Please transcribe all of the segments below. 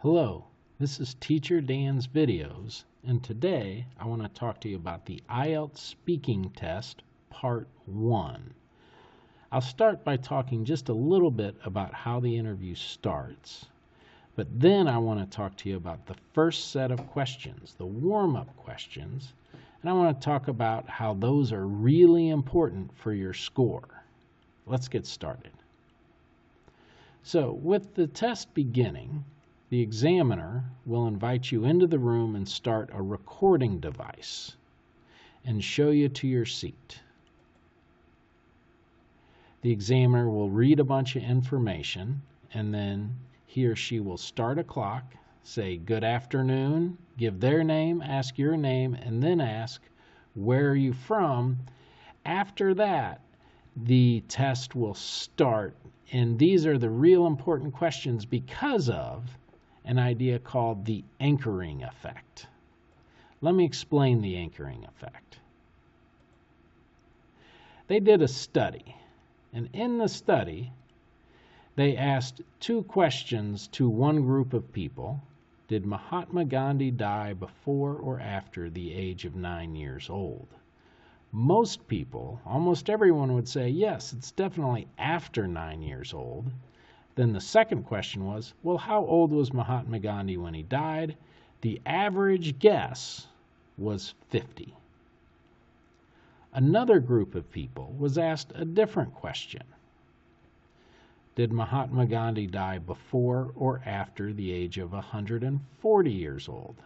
Hello, this is Teacher Dan's Videos, and today I want to talk to you about the IELTS Speaking Test Part 1. I'll start by talking just a little bit about how the interview starts, but then I want to talk to you about the first set of questions, the warm-up questions, and I want to talk about how those are really important for your score. Let's get started. So, with the test beginning, the examiner will invite you into the room and start a recording device and show you to your seat. The examiner will read a bunch of information, and then he or she will start a clock, say good afternoon, give their name, ask your name, and then ask where are you from. After that, the test will start, and these are the real important questions because of an idea called the anchoring effect. Let me explain the anchoring effect. They did a study, and in the study, they asked two questions to one group of people. Did Mahatma Gandhi die before or after the age of 9 years old? Most people, almost everyone, would say, yes, it's definitely after 9 years old. Then the second question was, well, how old was Mahatma Gandhi when he died? The average guess was 50. Another group of people was asked a different question. Did Mahatma Gandhi die before or after the age of 140 years old?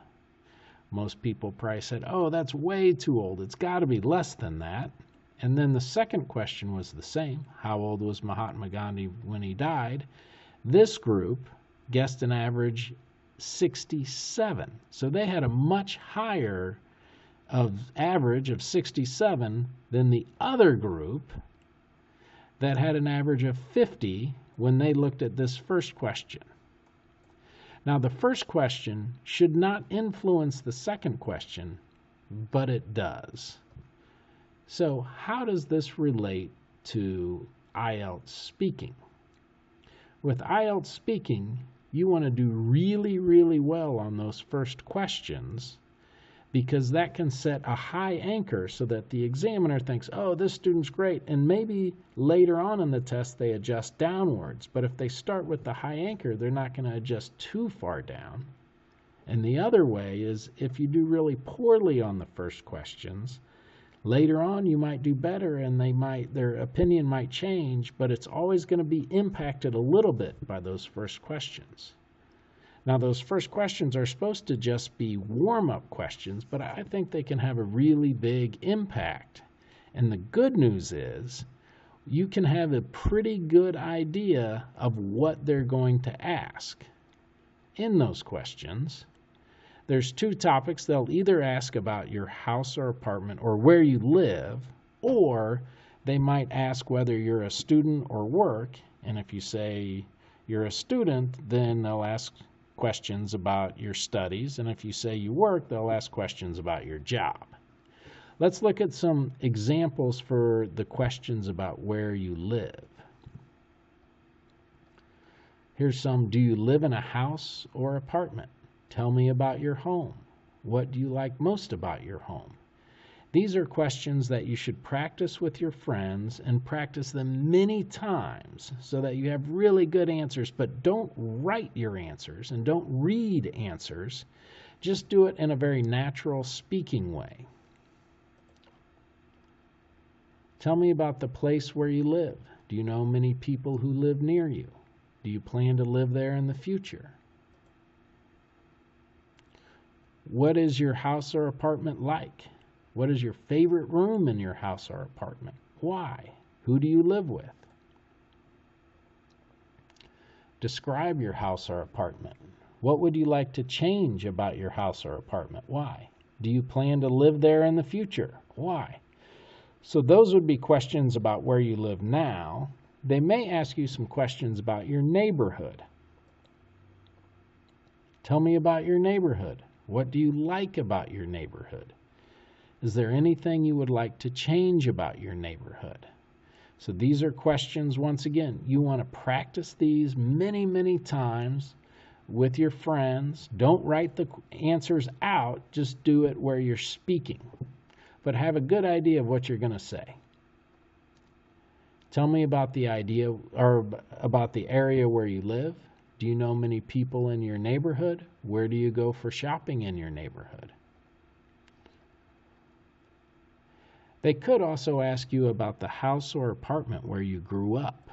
Most people probably said, oh, that's way too old. It's got to be less than that. And then the second question was the same. How old was Mahatma Gandhi when he died? This group guessed an average 67. So they had a much higher average of 67 than the other group that had an average of 50 when they looked at this first question. Now, the first question should not influence the second question, but it does. So how does this relate to IELTS speaking? With IELTS speaking, you want to do really, really well on those first questions because that can set a high anchor so that the examiner thinks, oh, this student's great, and maybe later on in the test they adjust downwards. But if they start with the high anchor, they're not going to adjust too far down. And the other way is if you do really poorly on the first questions, later on you might do better and their opinion might change, but it's always going to be impacted a little bit by those first questions. Now, those first questions are supposed to just be warm-up questions, but I think they can have a really big impact. And the good news is you can have a pretty good idea of what they're going to ask in those questions. There's two topics. They'll either ask about your house or apartment or where you live, or they might ask whether you're a student or work. And if you say you're a student, then they'll ask questions about your studies. And if you say you work, they'll ask questions about your job. Let's look at some examples for the questions about where you live. Here's some. Do you live in a house or apartment? Tell me about your home. What do you like most about your home? These are questions that you should practice with your friends and practice them many times so that you have really good answers, but don't write your answers and don't read answers. Just do it in a very natural speaking way. Tell me about the place where you live. Do you know many people who live near you? Do you plan to live there in the future? What is your house or apartment like? What is your favorite room in your house or apartment? Why? Who do you live with? Describe your house or apartment. What would you like to change about your house or apartment? Why? Do you plan to live there in the future? Why? So those would be questions about where you live now. They may ask you some questions about your neighborhood. Tell me about your neighborhood. What do you like about your neighborhood? Is there anything you would like to change about your neighborhood? So these are questions, once again, you want to practice these many, many times, with your friends. Don't write the answers out, just do it where you're speaking. But have a good idea of what you're going to say. Tell me about the idea or about the area where you live. Do you know many people in your neighborhood? Where do you go for shopping in your neighborhood? They could also ask you about the house or apartment where you grew up.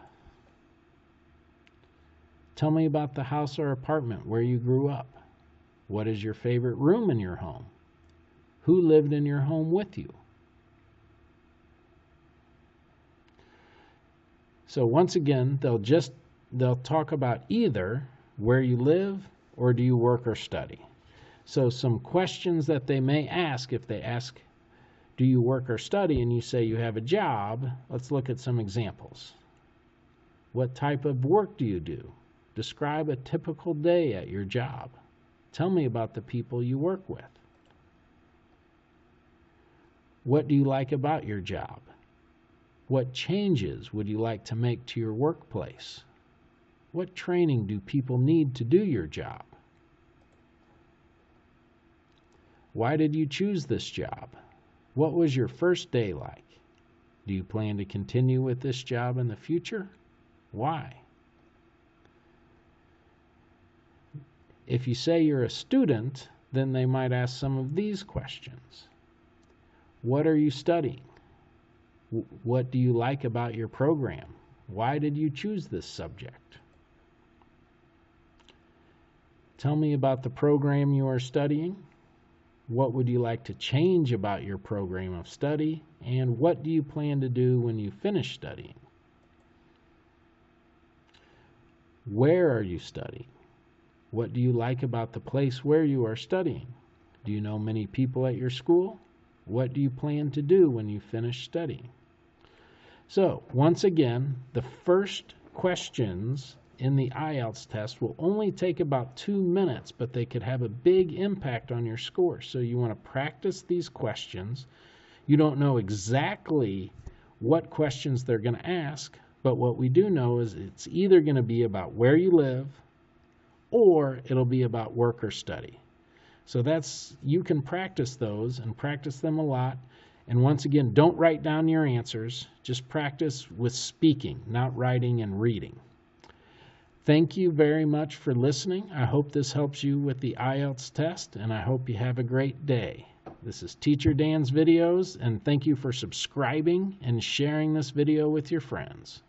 Tell me about the house or apartment where you grew up. What is your favorite room in your home? Who lived in your home with you? So once again, they'll talk about either where you live or do you work or study. So some questions that they may ask, if they ask, do you work or study, and you say you have a job, let's look at some examples. What type of work do you do? Describe a typical day at your job. Tell me about the people you work with. What do you like about your job? What changes would you like to make to your workplace? What training do people need to do your job? Why did you choose this job? What was your first day like? Do you plan to continue with this job in the future? Why? If you say you're a student, then they might ask some of these questions. What are you studying? What do you like about your program? Why did you choose this subject? Tell me about the program you are studying. What would you like to change about your program of study? And what do you plan to do when you finish studying? Where are you studying? What do you like about the place where you are studying? Do you know many people at your school? What do you plan to do when you finish studying? So, once again, the first questions in the IELTS test will only take about 2 minutes, but they could have a big impact on your score. So you want to practice these questions. You don't know exactly what questions they're going to ask, but what we do know is it's either going to be about where you live or it'll be about work or study. So you can practice those and practice them a lot. And once again, don't write down your answers. Just practice with speaking, not writing and reading. Thank you very much for listening. I hope this helps you with the IELTS test, and I hope you have a great day. This is Teacher Dan's Videos, and thank you for subscribing and sharing this video with your friends.